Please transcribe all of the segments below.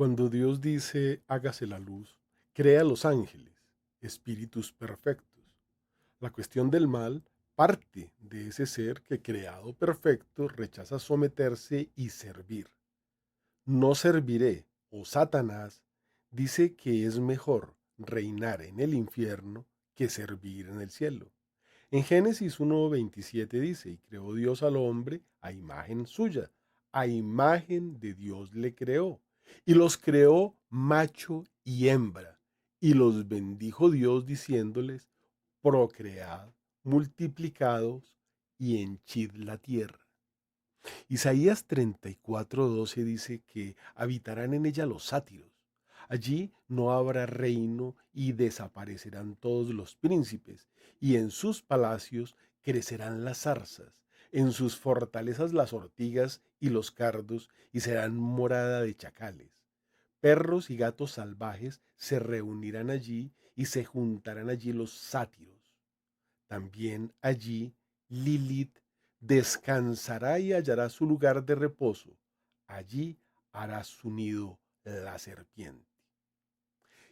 Cuando Dios dice hágase la luz, crea los ángeles, espíritus perfectos. La cuestión del mal parte de ese ser que creado perfecto rechaza someterse y servir. No serviré, o Satanás, dice que es mejor reinar en el infierno que servir en el cielo. En Génesis 1:27 dice, y creó Dios al hombre a imagen suya, a imagen de Dios le creó, y los creó macho y hembra, y los bendijo Dios diciéndoles, procread, multiplicados y henchid la tierra. Isaías 34:12 dice que habitarán en ella los sátiros. Allí no habrá reino y desaparecerán todos los príncipes, y en sus palacios crecerán las zarzas, en sus fortalezas las ortigas y los cardos, y serán morada de chacales. Perros y gatos salvajes se reunirán allí y se juntarán allí los sátiros. También allí Lilith descansará y hallará su lugar de reposo. Allí hará su nido la serpiente.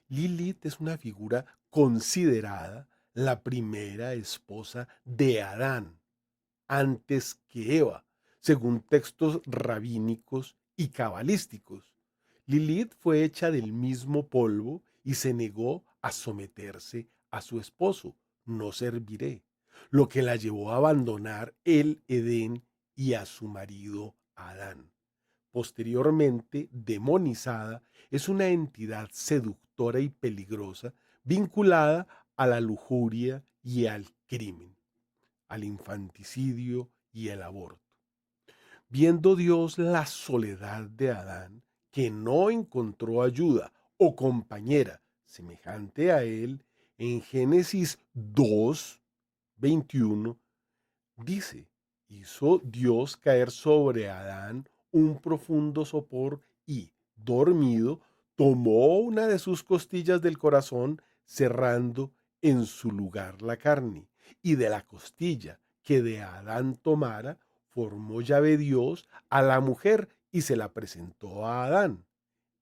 Lilith es una figura considerada la primera esposa de Adán, antes que Eva, según textos rabínicos y cabalísticos. Lilith fue hecha del mismo polvo y se negó a someterse a su esposo, no serviré, lo que la llevó a abandonar el Edén y a su marido Adán. Posteriormente demonizada, es una entidad seductora y peligrosa vinculada a la lujuria y al crimen, al infanticidio y el aborto. Viendo Dios la soledad de Adán, que no encontró ayuda o compañera semejante a él, en Génesis 2:21 dice, hizo Dios caer sobre Adán un profundo sopor y, dormido, tomó una de sus costillas del corazón, cerrando en su lugar la carne, y de la costilla que de Adán tomara, formó Yahvé Dios a la mujer y se la presentó a Adán.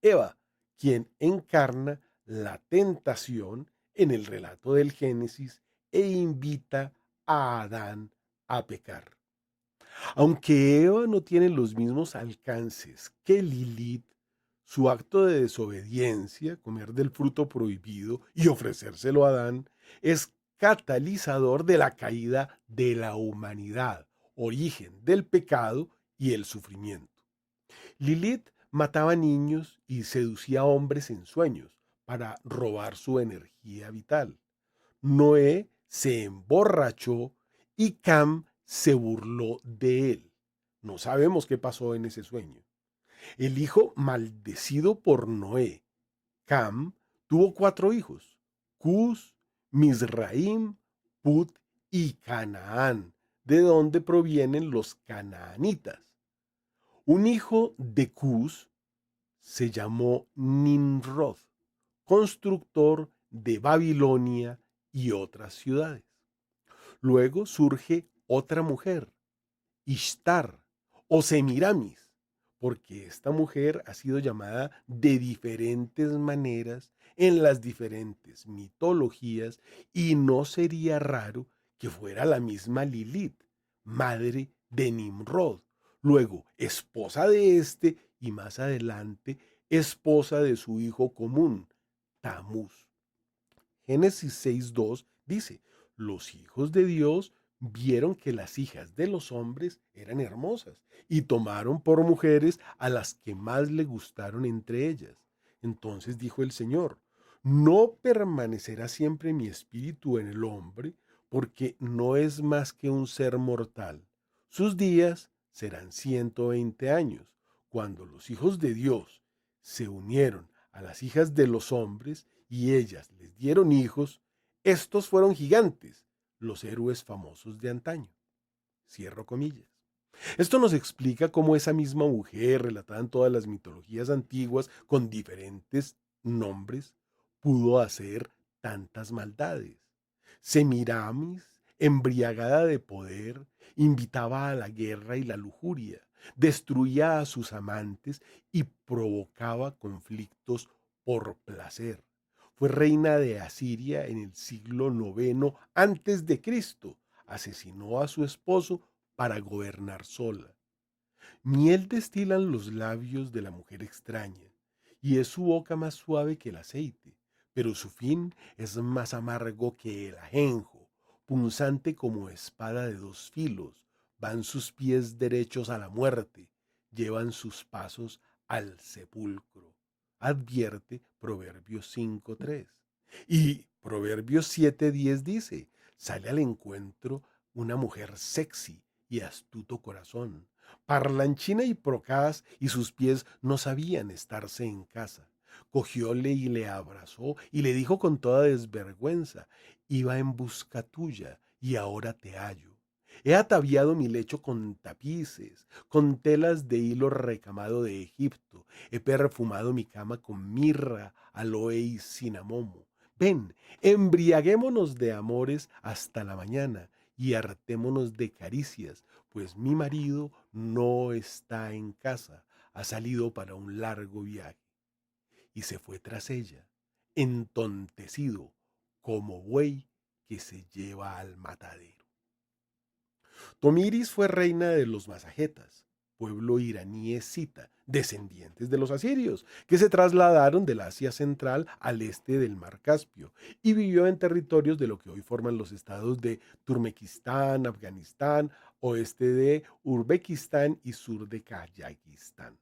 Eva, quien encarna la tentación en el relato del Génesis e invita a Adán a pecar. Aunque Eva no tiene los mismos alcances que Lilith, su acto de desobediencia, comer del fruto prohibido y ofrecérselo a Adán, es catalizador de la caída de la humanidad, origen del pecado y el sufrimiento. Lilith mataba niños y seducía a hombres en sueños para robar su energía vital. Noé se emborrachó y Cam se burló de él. No sabemos qué pasó en ese sueño. El hijo maldecido por Noé, Cam, tuvo cuatro hijos: Cus, Mizraim, Put y Canaán, de donde provienen los canaanitas. Un hijo de Cus se llamó Nimrod, constructor de Babilonia y otras ciudades. Luego surge otra mujer, Ishtar o Semiramis, porque esta mujer ha sido llamada de diferentes maneras en las diferentes mitologías y no sería raro que fuera la misma Lilith, madre de Nimrod, luego esposa de este y más adelante esposa de su hijo común, Tamuz. Génesis 6:2 dice, los hijos de Dios vieron que las hijas de los hombres eran hermosas y tomaron por mujeres a las que más le gustaron entre ellas. Entonces dijo el Señor, no permanecerá siempre mi espíritu en el hombre, porque no es más que un ser mortal. Sus días serán 120 años. Cuando los hijos de Dios se unieron a las hijas de los hombres y ellas les dieron hijos, estos fueron gigantes, los héroes famosos de antaño. Cierro comillas. Esto nos explica cómo esa misma mujer, relatada en todas las mitologías antiguas con diferentes nombres, pudo hacer tantas maldades. Semiramis, embriagada de poder, invitaba a la guerra y la lujuria, destruía a sus amantes y provocaba conflictos por placer. Fue reina de Asiria en el siglo noveno antes de Cristo. Asesinó a su esposo para gobernar sola. Miel destilan los labios de la mujer extraña, y es su boca más suave que el aceite, pero su fin es más amargo que el ajenjo, punzante como espada de dos filos. Van sus pies derechos a la muerte, llevan sus pasos al sepulcro. Advierte Proverbios 5:3. Y Proverbios 7:10 dice, sale al encuentro una mujer sexy y astuto corazón, parlanchina y procaz, y sus pies no sabían estarse en casa. Cogióle y le abrazó y le dijo con toda desvergüenza, iba en busca tuya y ahora te hallo. He ataviado mi lecho con tapices, con telas de hilo recamado de Egipto. He perfumado mi cama con mirra, aloe y cinamomo. Ven, embriaguémonos de amores hasta la mañana y hartémonos de caricias, pues mi marido no está en casa, ha salido para un largo viaje. Y se fue tras ella, entontecido, como buey que se lleva al matadero. Tomiris fue reina de los masajetas, pueblo iraní escita, descendientes de los asirios, que se trasladaron del Asia Central al este del Mar Caspio y vivió en territorios de lo que hoy forman los estados de Turmequistán, Afganistán, oeste de Uzbekistán y sur de Kazajistán.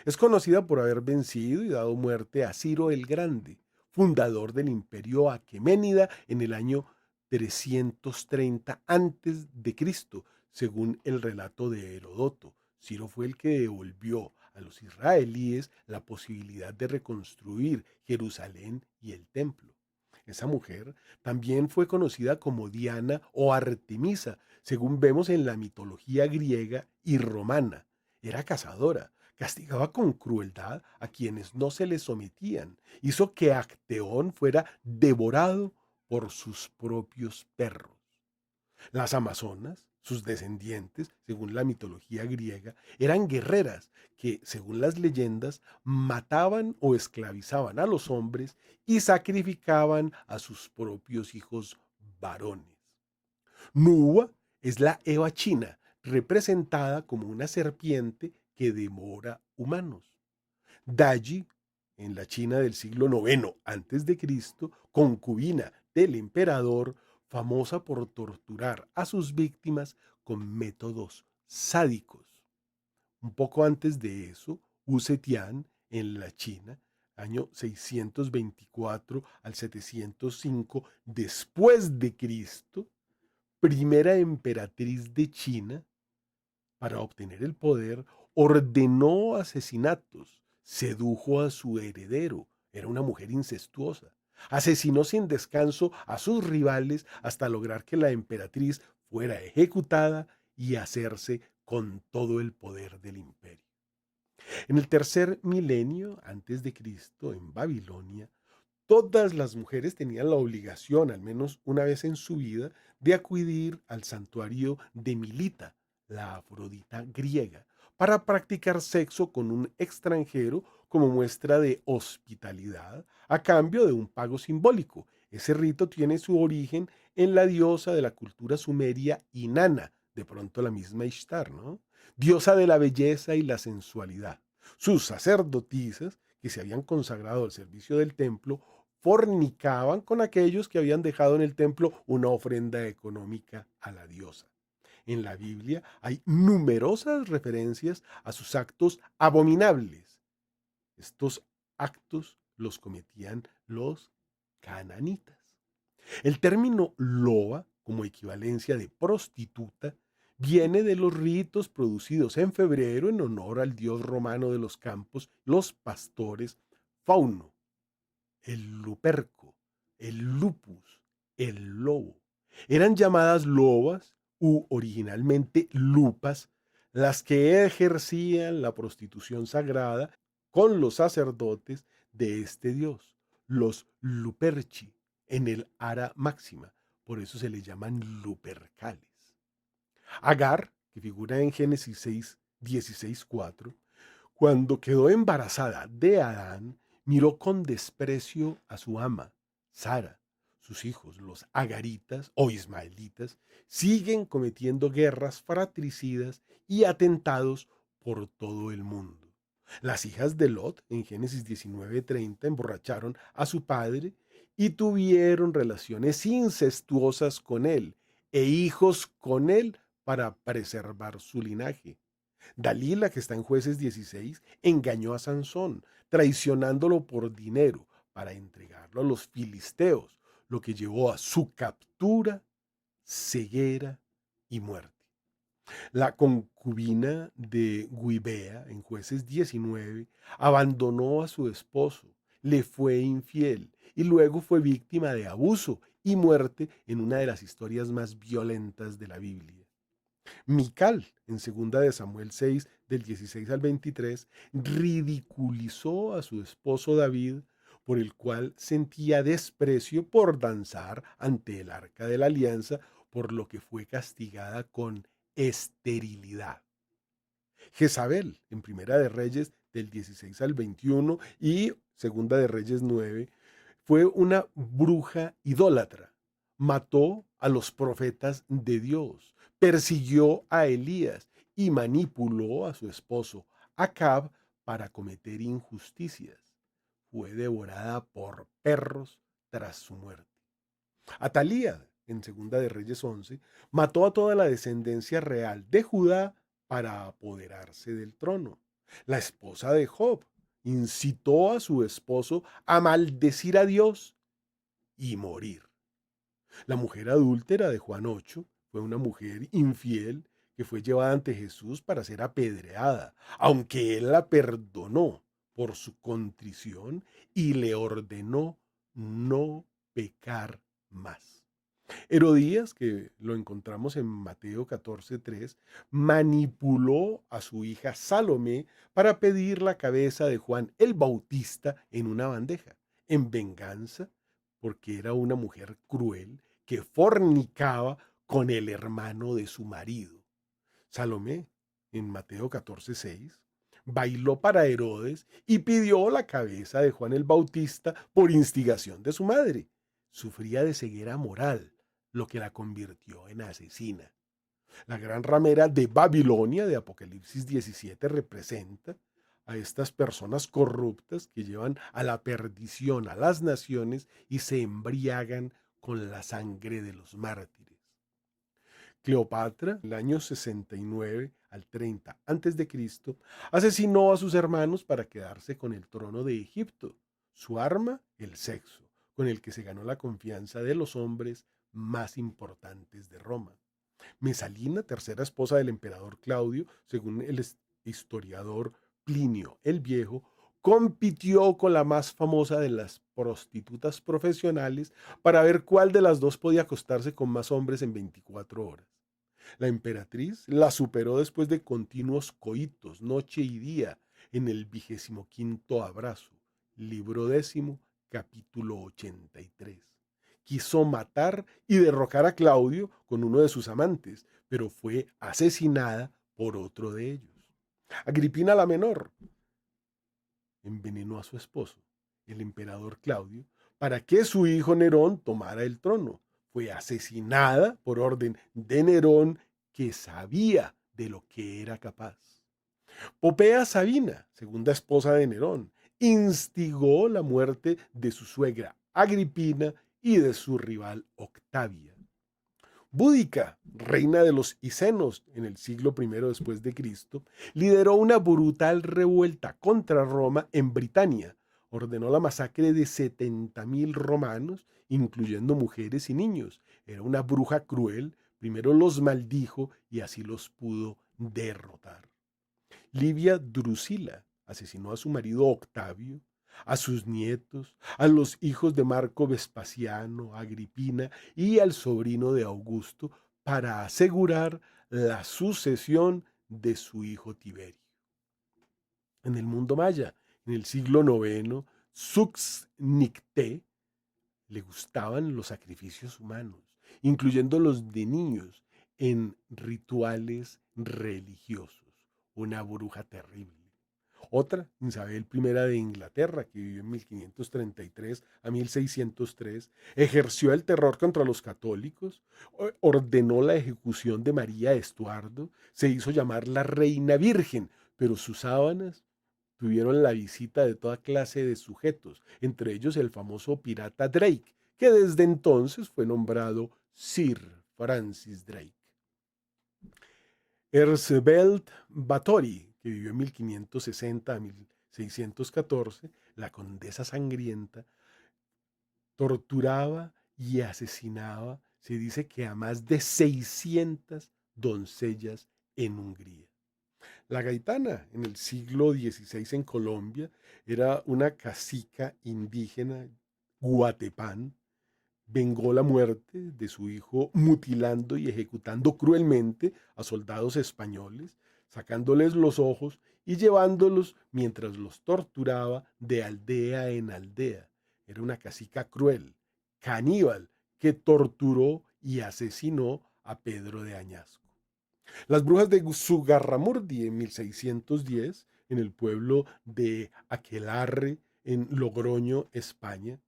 Es conocida por haber vencido y dado muerte a Ciro el Grande, fundador del imperio aqueménida en el año 330 antes de Cristo, según el relato de Herodoto. Ciro fue el que devolvió a los israelíes la posibilidad de reconstruir Jerusalén y el templo. Esa mujer también fue conocida como Diana o Artemisa, según vemos en la mitología griega y romana. Era cazadora, castigaba con crueldad a quienes no se le sometían, hizo que Acteón fuera devorado por sus propios perros. Las amazonas, sus descendientes, según la mitología griega, eran guerreras que, según las leyendas, mataban o esclavizaban a los hombres y sacrificaban a sus propios hijos varones. Nuba es la Eva china, representada como una serpiente que devora humanos. Daji, en la China del siglo noveno antes de Cristo, concubina del emperador, famosa por torturar a sus víctimas con métodos sádicos. Un poco antes de eso, Wu Zetian, en la China, año 624 al 705 después de Cristo, primera emperatriz de China, para obtener el poder, ordenó asesinatos, sedujo a su heredero, era una mujer incestuosa, asesinó sin descanso a sus rivales hasta lograr que la emperatriz fuera ejecutada y hacerse con todo el poder del imperio. En el tercer milenio antes de Cristo, en Babilonia, todas las mujeres tenían la obligación, al menos una vez en su vida, de acudir al santuario de Milita, la Afrodita griega, para practicar sexo con un extranjero como muestra de hospitalidad a cambio de un pago simbólico. Ese rito tiene su origen en la diosa de la cultura sumeria Inanna, de pronto la misma Ishtar, ¿no? Diosa de la belleza y la sensualidad. Sus sacerdotisas, que se habían consagrado al servicio del templo, fornicaban con aquellos que habían dejado en el templo una ofrenda económica a la diosa. En la Biblia hay numerosas referencias a sus actos abominables. Estos actos los cometían los cananitas. El término loba, como equivalencia de prostituta, viene de los ritos producidos en febrero en honor al dios romano de los campos, los pastores, Fauno, el luperco, el lupus, el lobo. Eran llamadas lobas u originalmente lupas las que ejercían la prostitución sagrada con los sacerdotes de este dios, los luperci, en el ara máxima. Por eso se le llaman lupercales. Agar, que figura en Génesis 6, 16:4, cuando quedó embarazada de Adán, miró con desprecio a su ama, Sara. Sus hijos, los agaritas o ismaelitas, siguen cometiendo guerras fratricidas y atentados por todo el mundo. Las hijas de Lot, en Génesis 19:30, emborracharon a su padre y tuvieron relaciones incestuosas con él e hijos con él para preservar su linaje. Dalila, que está en Jueces 16, engañó a Sansón, traicionándolo por dinero para entregarlo a los filisteos, lo que llevó a su captura, ceguera y muerte. La concubina de Guibea, en Jueces 19, abandonó a su esposo, le fue infiel y luego fue víctima de abuso y muerte en una de las historias más violentas de la Biblia. Mical, en segunda de Samuel 6, del 16 al 23, ridiculizó a su esposo David, por el cual sentía desprecio por danzar ante el arca de la alianza, por lo que fue castigada con esterilidad. Jezabel, en Primera de Reyes del 16 al 21 y Segunda de Reyes 9, fue una bruja idólatra. Mató a los profetas de Dios, persiguió a Elías y manipuló a su esposo Acab para cometer injusticias. Fue devorada por perros tras su muerte. Atalía, en Segunda de Reyes 11, mató a toda la descendencia real de Judá para apoderarse del trono. La esposa de Job incitó a su esposo a maldecir a Dios y morir. La mujer adúltera de Juan 8 fue una mujer infiel que fue llevada ante Jesús para ser apedreada, aunque él la perdonó por su contrición y le ordenó no pecar más. Herodías, que lo encontramos en Mateo 14:3, manipuló a su hija Salomé para pedir la cabeza de Juan el Bautista en una bandeja, en venganza, porque era una mujer cruel que fornicaba con el hermano de su marido. Salomé, en Mateo 14:6, bailó para Herodes y pidió la cabeza de Juan el Bautista por instigación de su madre. Sufría de ceguera moral, lo que la convirtió en asesina. La gran ramera de Babilonia de Apocalipsis 17 representa a estas personas corruptas que llevan a la perdición a las naciones y se embriagan con la sangre de los mártires. Cleopatra, en el año 69 al 30 antes de Cristo, asesinó a sus hermanos para quedarse con el trono de Egipto. Su arma, el sexo, con el que se ganó la confianza de los hombres más importantes de Roma. Mesalina, tercera esposa del emperador Claudio, según el historiador Plinio el Viejo, compitió con la más famosa de las prostitutas profesionales para ver cuál de las dos podía acostarse con más hombres en 24 horas. La emperatriz la superó después de continuos coitos, noche y día, en el 25º abrazo, libro 10, capítulo 83. Quiso matar y derrocar a Claudio con uno de sus amantes, pero fue asesinada por otro de ellos. Agripina la menor envenenó a su esposo, el emperador Claudio, para que su hijo Nerón tomara el trono. Fue asesinada por orden de Nerón, que sabía de lo que era capaz. Popea Sabina, segunda esposa de Nerón, instigó la muerte de su suegra Agripina y de su rival Octavia. Búdica, reina de los Icenos en el siglo I después de Cristo, lideró una brutal revuelta contra Roma en Britania. Ordenó la masacre de 70.000 romanos, incluyendo mujeres y niños. Era una bruja cruel, primero los maldijo y así los pudo derrotar. Livia Drusila asesinó a su marido Octavio, a sus nietos, a los hijos de Marco Vespasiano, Agripina y al sobrino de Augusto para asegurar la sucesión de su hijo Tiberio. En el mundo maya, en el siglo IX, Suxnicté le gustaban los sacrificios humanos, incluyendo los de niños, en rituales religiosos. una bruja terrible. Otra, Isabel I de Inglaterra, que vivió en 1533 a 1603, ejerció el terror contra los católicos, ordenó la ejecución de María Estuardo, se hizo llamar la Reina Virgen, pero sus sábanas tuvieron la visita de toda clase de sujetos, entre ellos el famoso pirata Drake, que desde entonces fue nombrado Sir Francis Drake. Erzsébet Báthory, que vivió en 1560 a 1614, la condesa sangrienta, torturaba y asesinaba, se dice que a más de 600 doncellas en Hungría. La gaitana en el siglo XVI en Colombia era una cacica indígena guatepán. Vengó la muerte de su hijo mutilando y ejecutando cruelmente a soldados españoles, sacándoles los ojos y llevándolos mientras los torturaba de aldea en aldea. Era una cacica cruel, caníbal, que torturó y asesinó a Pedro de Añasco. Las brujas de Zugarramurdi en 1610, en el pueblo de Aquelarre, en Logroño, España,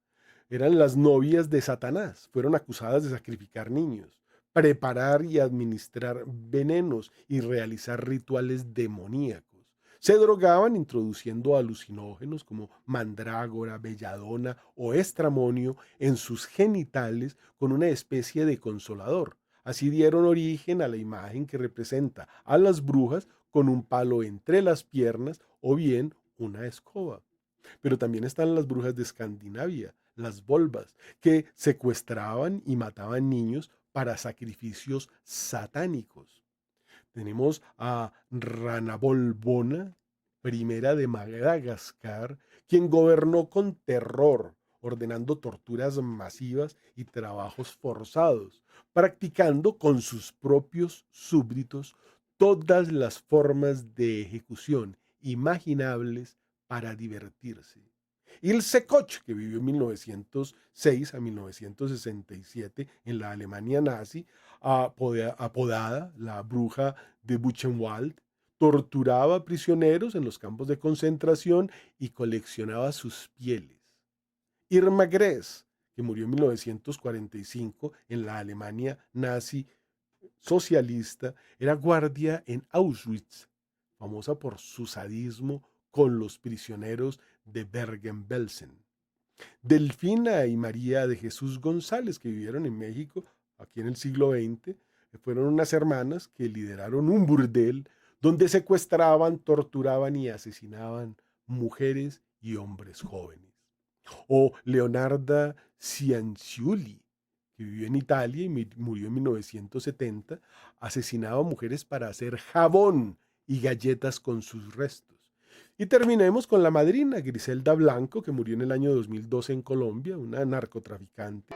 eran las novias de Satanás. Fueron acusadas de sacrificar niños, preparar y administrar venenos y realizar rituales demoníacos. Se drogaban introduciendo alucinógenos como mandrágora, belladona o estramonio en sus genitales con una especie de consolador. Así dieron origen a la imagen que representa a las brujas con un palo entre las piernas o bien una escoba. Pero también están las brujas de Escandinavia, las volvas, que secuestraban y mataban niños para sacrificios satánicos. Tenemos a Ranabolbona, primera de Madagascar, quien gobernó con terror, ordenando torturas masivas y trabajos forzados, practicando con sus propios súbditos todas las formas de ejecución imaginables para divertirse. Ilse Koch, que vivió en 1906 a 1967 en la Alemania nazi, apodada la bruja de Buchenwald, torturaba prisioneros en los campos de concentración y coleccionaba sus pieles. Irma Gress, que murió en 1945 en la Alemania nazi socialista, era guardia en Auschwitz, famosa por su sadismo con los prisioneros de Bergen-Belsen. Delfina y María de Jesús González, que vivieron en México aquí en el siglo XX, fueron unas hermanas que lideraron un burdel donde secuestraban, torturaban y asesinaban mujeres y hombres jóvenes. O Leonarda Cianciulli, que vivió en Italia y murió en 1970, asesinaba a mujeres para hacer jabón y galletas con sus restos. Y terminemos con la madrina Griselda Blanco, que murió en el año 2012 en Colombia, una narcotraficante.